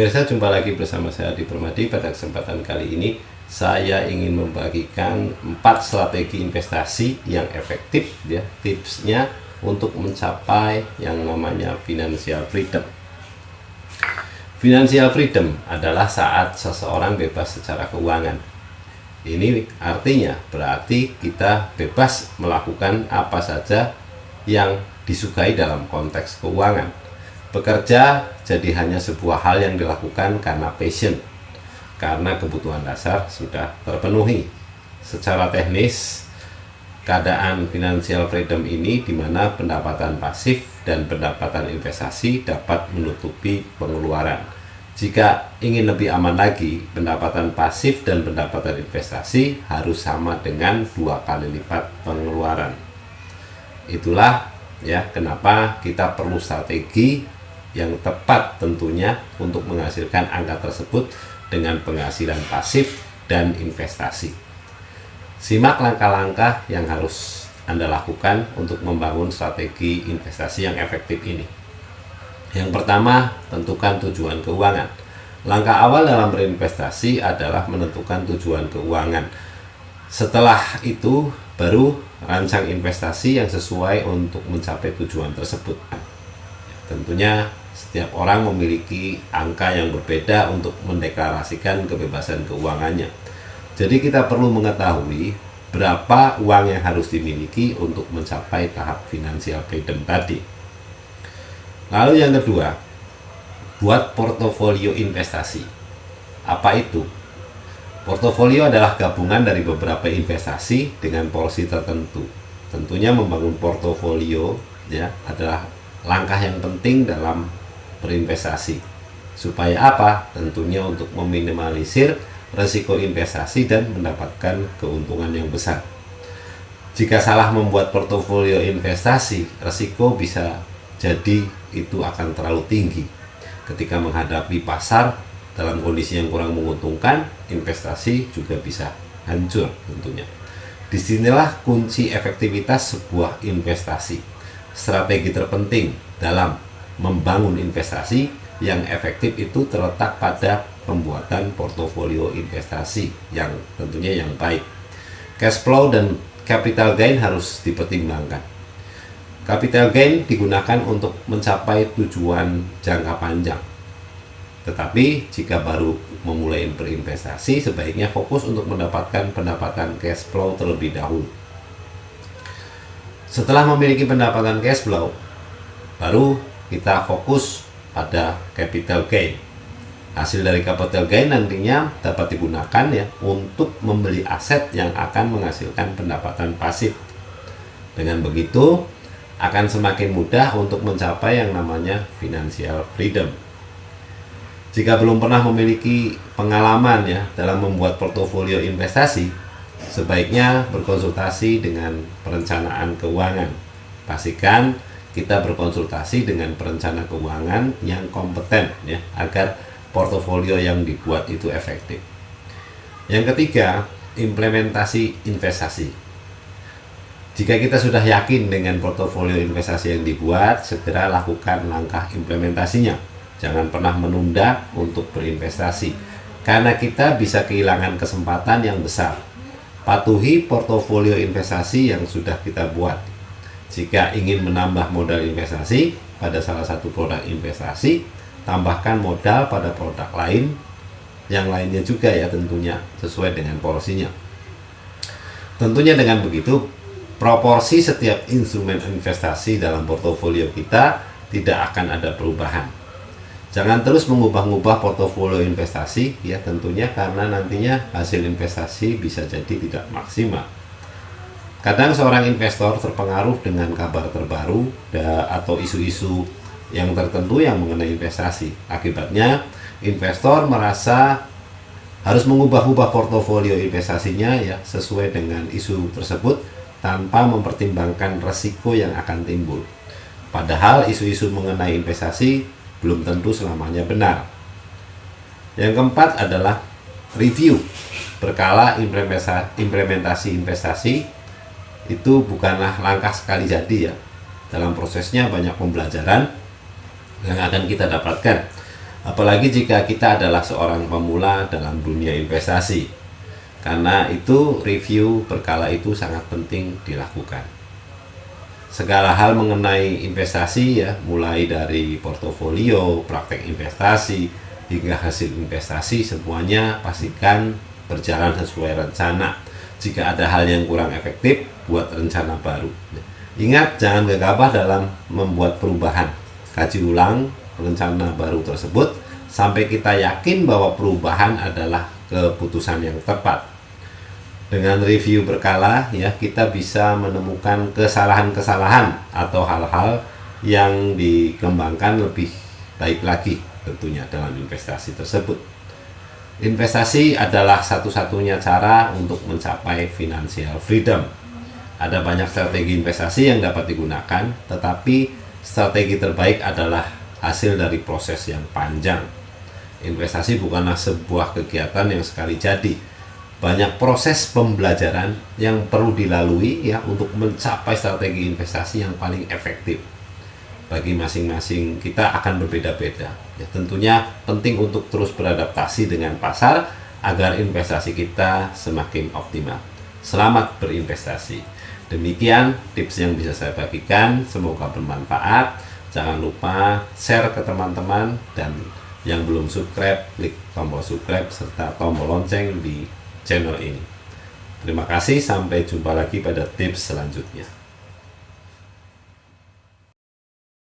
Pemirsa, jumpa lagi bersama saya Adi Permadi. Pada kesempatan kali ini saya ingin membagikan 4 strategi investasi yang efektif ya, tipsnya untuk mencapai yang namanya financial freedom. Financial freedom adalah saat seseorang bebas secara keuangan. Ini artinya berarti kita bebas melakukan apa saja yang disukai dalam konteks keuangan. Bekerja jadi hanya sebuah hal yang dilakukan karena passion, karena kebutuhan dasar sudah terpenuhi. Secara teknis, keadaan financial freedom ini di mana pendapatan pasif dan pendapatan investasi dapat menutupi pengeluaran. Jika ingin lebih aman lagi, pendapatan pasif dan pendapatan investasi harus sama dengan 2 kali lipat pengeluaran. Itulah ya kenapa kita perlu strategi yang tepat tentunya untuk menghasilkan angka tersebut dengan penghasilan pasif dan investasi. Simak langkah-langkah yang harus Anda lakukan untuk membangun strategi investasi yang efektif ini. Yang pertama, tentukan tujuan keuangan. Langkah awal dalam berinvestasi adalah menentukan tujuan keuangan. Setelah itu, baru rancang investasi yang sesuai untuk mencapai tujuan tersebut. Tentunya setiap orang memiliki angka yang berbeda untuk mendeklarasikan kebebasan keuangannya. Jadi kita perlu mengetahui berapa uang yang harus dimiliki untuk mencapai tahap financial freedom tadi. Lalu yang kedua, buat portofolio investasi. Apa itu? Portofolio adalah gabungan dari beberapa investasi dengan porsi tertentu. Tentunya membangun portofolio ya adalah langkah yang penting dalam berinvestasi. Supaya apa? Tentunya untuk meminimalisir risiko investasi dan mendapatkan keuntungan yang besar. Jika salah membuat portofolio investasi, risiko bisa jadi itu akan terlalu tinggi. Ketika menghadapi pasar dalam kondisi yang kurang menguntungkan, investasi juga bisa hancur tentunya. Disinilah kunci efektivitas sebuah investasi. Strategi terpenting dalam membangun investasi yang efektif itu terletak pada pembuatan portofolio investasi yang tentunya yang baik. Cash flow dan capital gain harus dipertimbangkan. Capital gain digunakan untuk mencapai tujuan jangka panjang. Tetapi jika baru memulai berinvestasi, sebaiknya fokus untuk mendapatkan pendapatan cash flow terlebih dahulu. Setelah memiliki pendapatan cash flow, baru kita fokus pada capital gain. Hasil dari capital gain nantinya dapat digunakan ya untuk membeli aset yang akan menghasilkan pendapatan pasif. Dengan begitu akan semakin mudah untuk mencapai yang namanya financial freedom. Jika belum pernah memiliki pengalaman ya dalam membuat portofolio investasi, sebaiknya berkonsultasi dengan perencanaan keuangan. Pastikan kita berkonsultasi dengan perencana keuangan yang kompeten ya agar portofolio yang dibuat itu efektif. Yang ketiga, implementasi investasi. Jika kita sudah yakin dengan portofolio investasi yang dibuat, segera lakukan langkah implementasinya. Jangan pernah menunda untuk berinvestasi karena kita bisa kehilangan kesempatan yang besar. Patuhi portofolio investasi yang sudah kita buat. Jika ingin menambah modal investasi pada salah satu produk investasi, tambahkan modal pada produk lain yang lainnya juga ya tentunya sesuai dengan porsinya. Tentunya dengan begitu, proporsi setiap instrumen investasi dalam portofolio kita tidak akan ada perubahan. Jangan terus mengubah-ubah portofolio investasi ya tentunya karena nantinya hasil investasi bisa jadi tidak maksimal. Kadang seorang investor terpengaruh dengan kabar terbaru atau isu-isu yang tertentu yang mengenai investasi. Akibatnya, investor merasa harus mengubah-ubah portofolio investasinya ya sesuai dengan isu tersebut tanpa mempertimbangkan resiko yang akan timbul. Padahal isu-isu mengenai investasi belum tentu selamanya benar. Yang keempat adalah review. Berkala implementasi investasi itu bukanlah langkah sekali jadi ya. Dalam prosesnya banyak pembelajaran yang akan kita dapatkan. Apalagi jika kita adalah seorang pemula dalam dunia investasi. Karena itu review berkala itu sangat penting dilakukan. Segala hal mengenai investasi ya, mulai dari portofolio, praktek investasi, hingga hasil investasi, semuanya pastikan berjalan sesuai rencana. Jika ada hal yang kurang efektif, buat rencana baru. Ingat, jangan gegabah dalam membuat perubahan. Kaji ulang rencana baru tersebut sampai kita yakin bahwa perubahan adalah keputusan yang tepat. Dengan review berkala ya, kita bisa menemukan kesalahan-kesalahan atau hal-hal yang dikembangkan lebih baik lagi tentunya dalam investasi tersebut. Investasi adalah satu-satunya cara untuk mencapai financial freedom. Ada banyak strategi investasi yang dapat digunakan, tetapi strategi terbaik adalah hasil dari proses yang panjang. Investasi bukanlah sebuah kegiatan yang sekali jadi. Banyak proses pembelajaran yang perlu dilalui ya untuk mencapai strategi investasi yang paling efektif. Bagi masing-masing kita akan berbeda-beda. Ya, tentunya penting untuk terus beradaptasi dengan pasar agar investasi kita semakin optimal. Selamat berinvestasi. Demikian tips yang bisa saya bagikan, semoga bermanfaat. Jangan lupa share ke teman-teman, dan yang belum subscribe, klik tombol subscribe serta tombol lonceng di channel ini. Terima kasih, sampai jumpa lagi pada tips selanjutnya.